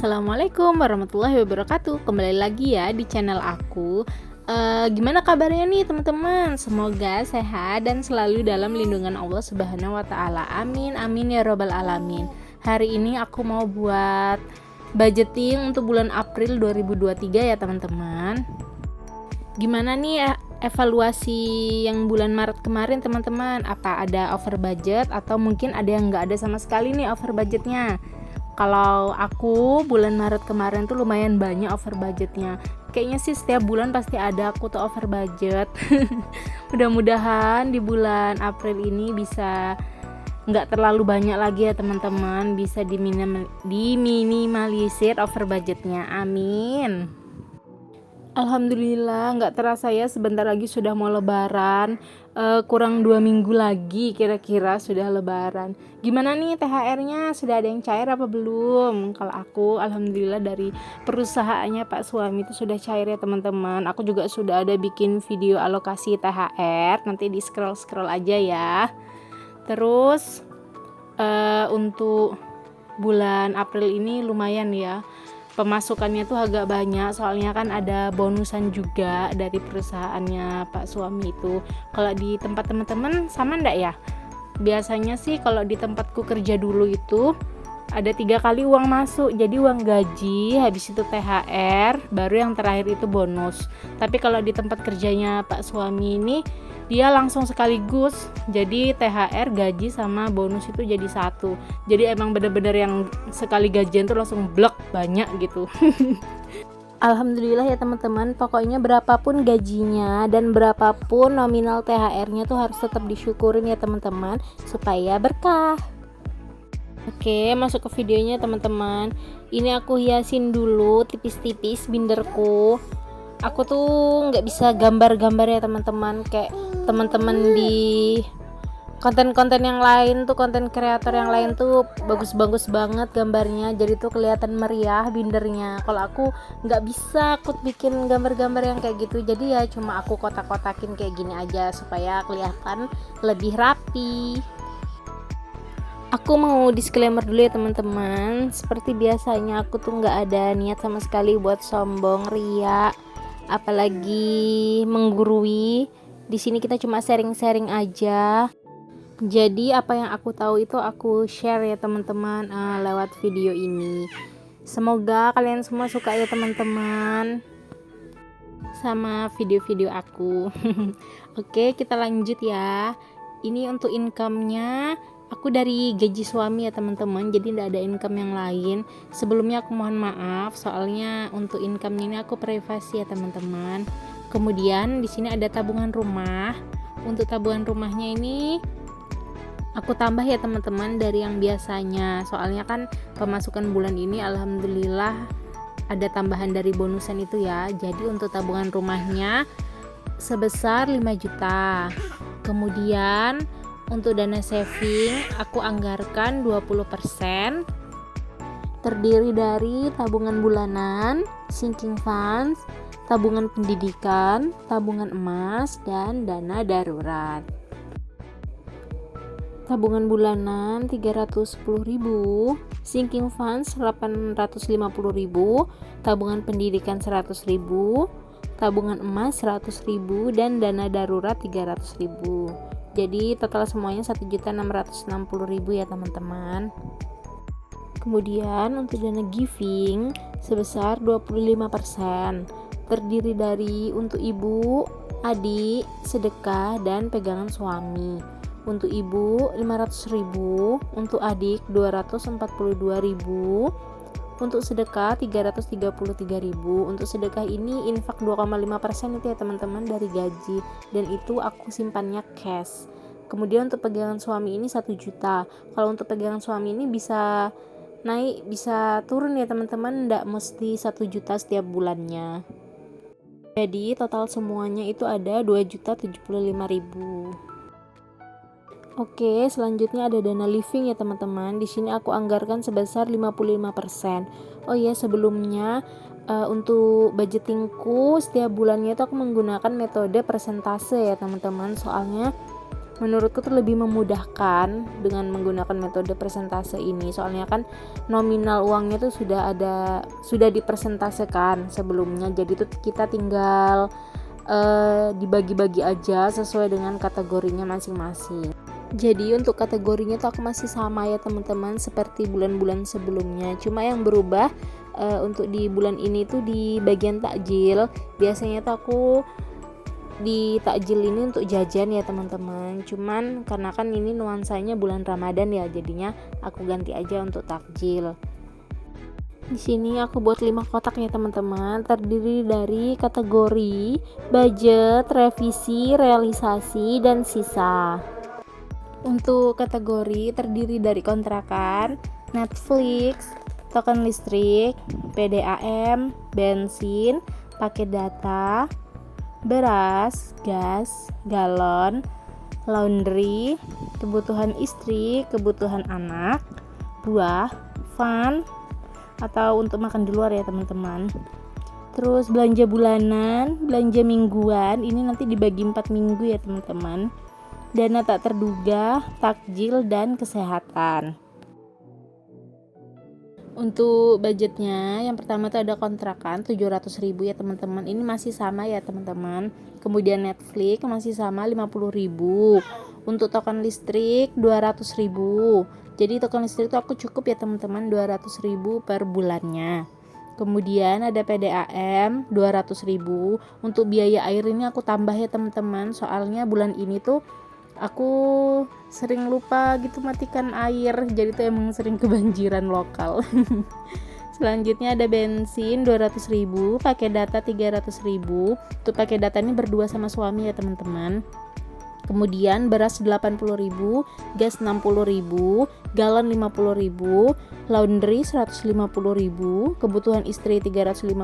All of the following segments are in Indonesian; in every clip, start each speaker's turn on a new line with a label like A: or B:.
A: Assalamualaikum warahmatullahi wabarakatuh. Kembali lagi ya di channel aku. Gimana kabarnya nih teman-teman? Semoga sehat dan selalu dalam lindungan Allah Subhanahu wa taala. Amin amin ya robbal alamin. Hari ini aku mau buat budgeting untuk bulan April 2023 ya teman-teman. Gimana nih evaluasi yang bulan Maret kemarin teman-teman? Apa ada over budget atau mungkin ada yang nggak ada sama sekali nih over budgetnya? Kalau aku bulan Maret kemarin tuh lumayan banyak over budgetnya. Kayaknya sih setiap bulan pasti ada aku tuh over budget. Mudah-mudahan di bulan April ini bisa nggak terlalu banyak lagi ya teman-teman. Bisa diminimalisir over budgetnya. Amin. Alhamdulillah, nggak terasa ya sebentar lagi sudah mau lebaran. Kurang 2 minggu lagi kira-kira sudah lebaran. Gimana nih THR-nya? Sudah ada yang cair apa belum? Kalau aku alhamdulillah dari perusahaannya Pak suami itu sudah cair ya teman-teman. Aku juga sudah ada bikin video alokasi THR, nanti di scroll aja ya. Terus untuk bulan April ini lumayan ya, pemasukannya tuh agak banyak, soalnya kan ada bonusan juga dari perusahaannya Pak suami itu. Kalau di tempat teman-teman sama ndak ya? Biasanya sih kalau di tempatku kerja dulu itu ada 3 kali uang masuk, jadi uang gaji, habis itu THR, baru yang terakhir itu bonus. Tapi kalau di tempat kerjanya Pak suami ini dia langsung sekaligus, jadi THR, gaji sama bonus itu jadi satu. Jadi emang bener-bener yang sekali gajian tuh langsung blok banyak gitu. Alhamdulillah ya teman-teman, pokoknya berapapun gajinya dan berapapun nominal THR-nya tuh harus tetap disyukurin ya teman-teman, supaya berkah. Oke, masuk ke videonya teman-teman. Ini aku hiasin dulu tipis-tipis binderku. Aku tuh nggak bisa gambar-gambar ya teman-teman, kayak teman-teman di konten-konten yang lain tuh, konten kreator yang lain tuh bagus-bagus banget gambarnya, jadi tuh kelihatan meriah bindernya. Kalau aku nggak bisa, aku bikin gambar-gambar yang kayak gitu, jadi ya cuma aku kotak-kotakin kayak gini aja supaya kelihatan lebih rapi. Aku mau disclaimer dulu ya teman-teman, seperti biasanya aku tuh nggak ada niat sama sekali buat sombong, riak, apalagi menggurui. Di sini kita cuma sharing-sharing aja. Jadi apa yang aku tahu itu aku share ya teman-teman lewat video ini. Semoga kalian semua suka ya teman-teman sama video-video aku. Oke, kita lanjut ya. Ini untuk income-nya aku dari gaji suami ya teman-teman, jadi tidak ada income yang lain. Sebelumnya aku mohon maaf, soalnya untuk income-nya ini aku privasi ya teman-teman. Kemudian di sini ada tabungan rumah. Untuk tabungan rumahnya ini aku tambah ya teman-teman dari yang biasanya, soalnya kan pemasukan bulan ini alhamdulillah ada tambahan dari bonusan itu ya. Jadi untuk tabungan rumahnya sebesar 5 juta. Kemudian untuk dana saving aku anggarkan 20%, terdiri dari tabungan bulanan, sinking funds, tabungan pendidikan, tabungan emas, dan dana darurat. Tabungan bulanan 310.000, sinking funds 850.000, tabungan pendidikan 100.000, tabungan emas 100.000, dan dana darurat 300.000. Jadi total semuanya 1.660.000 ya teman-teman. Kemudian untuk dana giving sebesar 25%, terdiri dari untuk ibu, adik, sedekah, dan pegangan suami. Untuk ibu 500.000, untuk adik 242.000, untuk sedekah 333.000. Untuk sedekah ini infak 2,5% itu ya teman-teman dari gaji, dan itu aku simpannya cash. Kemudian untuk pegangan suami ini 1 juta. Kalau untuk pegangan suami ini bisa naik bisa turun ya teman-teman, ndak mesti 1 juta setiap bulannya. Jadi total semuanya itu ada 2.075.000. Oke, selanjutnya ada dana living ya teman-teman. Di sini aku anggarkan sebesar 55%. Oh iya, sebelumnya untuk budgetingku setiap bulannya itu aku menggunakan metode persentase ya teman-teman. Soalnya menurutku tuh lebih memudahkan dengan menggunakan metode persentase ini. Soalnya kan nominal uangnya tuh sudah dipersentasekan sebelumnya, jadi tuh kita tinggal dibagi-bagi aja sesuai dengan kategorinya masing-masing. Jadi untuk kategorinya tuh aku masih sama ya teman-teman, seperti bulan-bulan sebelumnya. Cuma yang berubah untuk di bulan ini tuh di bagian takjil. Biasanya tuh aku di takjil ini untuk jajan ya teman-teman. Cuman karena kan ini nuansanya bulan Ramadan ya, jadinya aku ganti aja untuk takjil. Di sini aku buat 5 kotak ya teman-teman, terdiri dari kategori budget, revisi, realisasi, dan sisa. Untuk kategori terdiri dari kontrakan, Netflix, token listrik, PDAM, bensin, paket data, beras, gas, galon, laundry, kebutuhan istri, kebutuhan anak, buah, fun, atau untuk makan di luar ya teman-teman. Terus belanja bulanan, belanja mingguan, ini nanti dibagi 4 minggu ya teman-teman. Dana tak terduga, takjil, dan kesehatan. Untuk budgetnya, yang pertama tuh ada kontrakan 700.000 ya teman-teman. Ini masih sama ya teman-teman. Kemudian Netflix masih sama 50.000. Untuk token listrik 200.000. Jadi token listrik itu aku cukup ya teman-teman, 200.000 per bulannya. Kemudian ada PDAM 200.000. Untuk biaya air ini aku tambah ya teman-teman. Soalnya bulan ini tuh aku sering lupa gitu matikan air, jadi tuh emang sering kebanjiran lokal. Selanjutnya ada bensin 200.000, pakai data 300.000. Untuk pakai data ini berdua sama suami ya teman-teman. Kemudian beras 80.000, gas 60.000, galon 50.000, laundry 150.000, kebutuhan istri 350.000,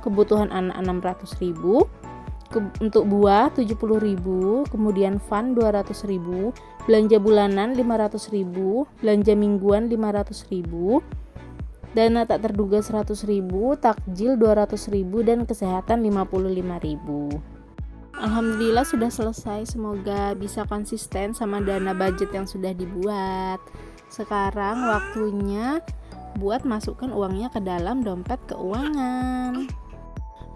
A: kebutuhan anak 600.000. Untuk buah 70.000, kemudian fun 200.000, belanja bulanan 500.000, belanja mingguan 500.000, dana tak terduga 100.000, takjil 200.000, dan kesehatan 55.000. Alhamdulillah sudah selesai, semoga bisa konsisten sama dana budget yang sudah dibuat. Sekarang waktunya buat masukkan uangnya ke dalam dompet keuangan.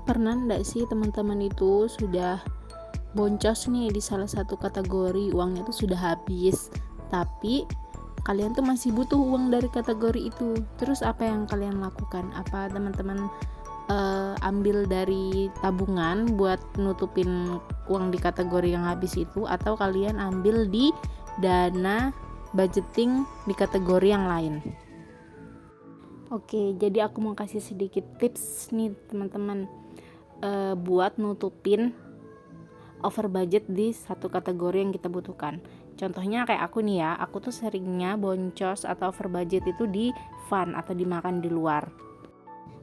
A: Pernah enggak sih teman-teman itu sudah boncos nih di salah satu kategori, uangnya tuh sudah habis, tapi kalian tuh masih butuh uang dari kategori itu. Terus apa yang kalian lakukan? Apa teman-teman ambil dari tabungan buat nutupin uang di kategori yang habis itu, atau kalian ambil di dana budgeting di kategori yang lain? Oke, jadi aku mau kasih sedikit tips nih teman-teman, buat nutupin over budget di satu kategori yang kita butuhkan. Contohnya kayak aku nih ya, aku tuh seringnya boncos atau over budget itu di fun atau dimakan di luar.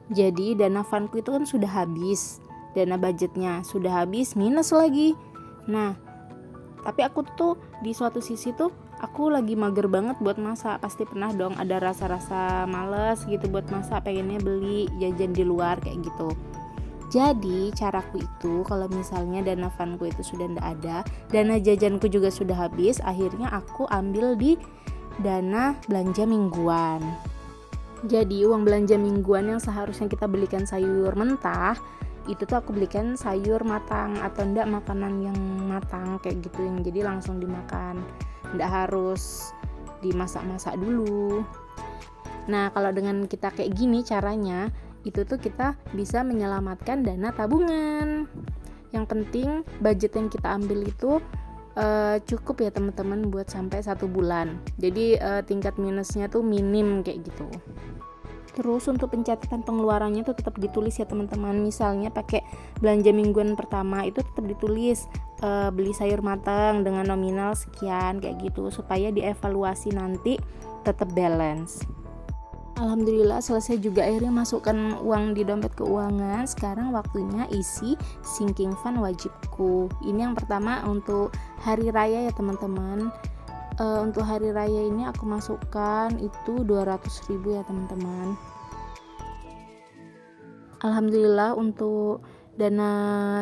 A: Jadi dana funku itu kan sudah habis, dana budgetnya sudah habis, minus lagi. Nah, tapi aku tuh di suatu sisi tuh aku lagi mager banget buat masak. Pasti pernah dong ada rasa-rasa males gitu buat masak, pengennya beli jajan di luar kayak gitu. Jadi caraku itu, kalau misalnya dana funku itu sudah tidak ada, dana jajanku juga sudah habis, akhirnya aku ambil di dana belanja mingguan. Jadi uang belanja mingguan yang seharusnya kita belikan sayur mentah, itu tuh aku belikan sayur matang atau enggak makanan yang matang kayak gitu, yang jadi langsung dimakan, enggak harus dimasak-masak dulu. Nah, kalau dengan kita kayak gini caranya, itu tuh kita bisa menyelamatkan dana tabungan. Yang penting budget yang kita ambil itu cukup ya teman-teman buat sampai 1 bulan. Jadi tingkat minusnya tuh minim kayak gitu. Terus untuk pencatatan pengeluarannya tuh tetap ditulis ya teman-teman. Misalnya pakai belanja mingguan pertama itu tetap ditulis beli sayur matang dengan nominal sekian kayak gitu, supaya dievaluasi nanti tetap balance. Alhamdulillah selesai juga akhirnya masukkan uang di dompet keuangan. Sekarang waktunya isi sinking fund wajibku. Ini yang pertama untuk hari raya ya teman-teman. Untuk hari raya ini aku masukkan itu 200.000 ya teman-teman. Alhamdulillah untuk dana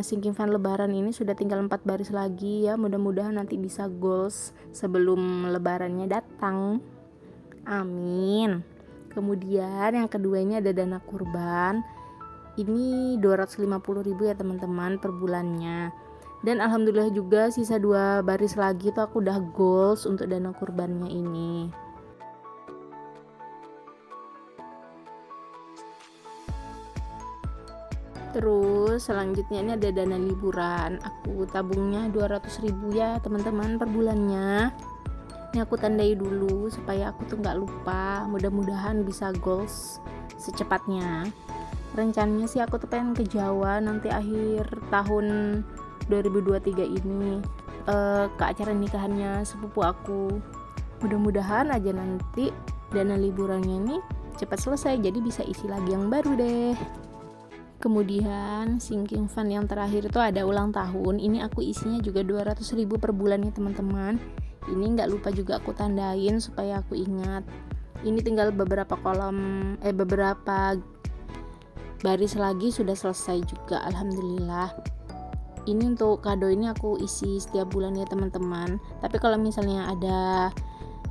A: sinking fund lebaran ini sudah tinggal 4 baris lagi ya, mudah-mudahan nanti bisa goals sebelum lebarannya datang, amin. Kemudian yang kedua ini ada dana kurban, ini 250.000 ya teman-teman per bulannya. Dan alhamdulillah juga sisa 2 baris lagi tuh aku udah goals untuk dana kurbannya ini. Terus selanjutnya ini ada dana liburan, aku tabungnya 200.000 ya teman-teman per bulannya. Ini aku tandai dulu supaya aku tuh nggak lupa, mudah-mudahan bisa goals secepatnya. Rencananya sih aku tuh pengen ke Jawa nanti akhir tahun 2023 ini, ke acara nikahannya sepupu aku. Mudah-mudahan aja nanti dana liburannya ini cepat selesai, jadi bisa isi lagi yang baru deh. Kemudian sinking fund yang terakhir itu ada ulang tahun, ini aku isinya juga 200.000 per bulan ya teman-teman. Ini nggak lupa juga aku tandain supaya aku ingat. Ini tinggal beberapa beberapa baris lagi sudah selesai juga, alhamdulillah. Ini untuk kado ini aku isi setiap bulan ya teman-teman, tapi kalau misalnya ada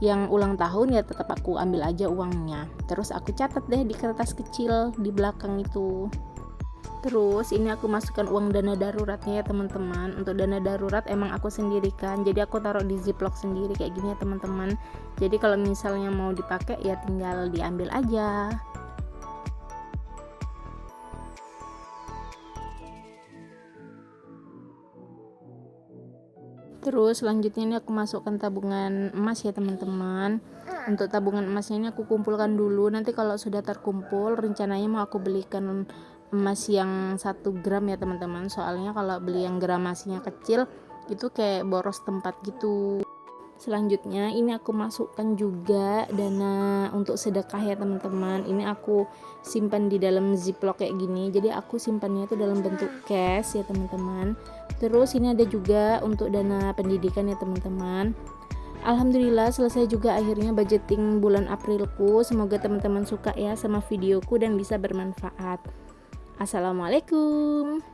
A: yang ulang tahun ya tetap aku ambil aja uangnya, terus aku catat deh di kertas kecil di belakang itu. Terus ini aku masukkan uang dana daruratnya ya teman-teman. Untuk dana darurat emang aku sendirikan, jadi aku taruh di ziplock sendiri kayak gini ya teman-teman. Jadi kalau misalnya mau dipakai ya tinggal diambil aja. Terus selanjutnya ini aku masukkan tabungan emas ya teman-teman. Untuk tabungan emasnya ini aku kumpulkan dulu, nanti kalau sudah terkumpul rencananya mau aku belikan emas yang 1 gram ya teman-teman. Soalnya kalau beli yang gramasinya kecil itu kayak boros tempat gitu. Selanjutnya ini aku masukkan juga dana untuk sedekah ya teman-teman. Ini aku simpan di dalam ziplock kayak gini, jadi aku simpannya itu dalam bentuk cash ya teman-teman. Terus ini ada juga untuk dana pendidikan ya teman-teman. Alhamdulillah selesai juga akhirnya budgeting bulan Aprilku. Semoga teman-teman suka ya sama videoku dan bisa bermanfaat. Assalamualaikum.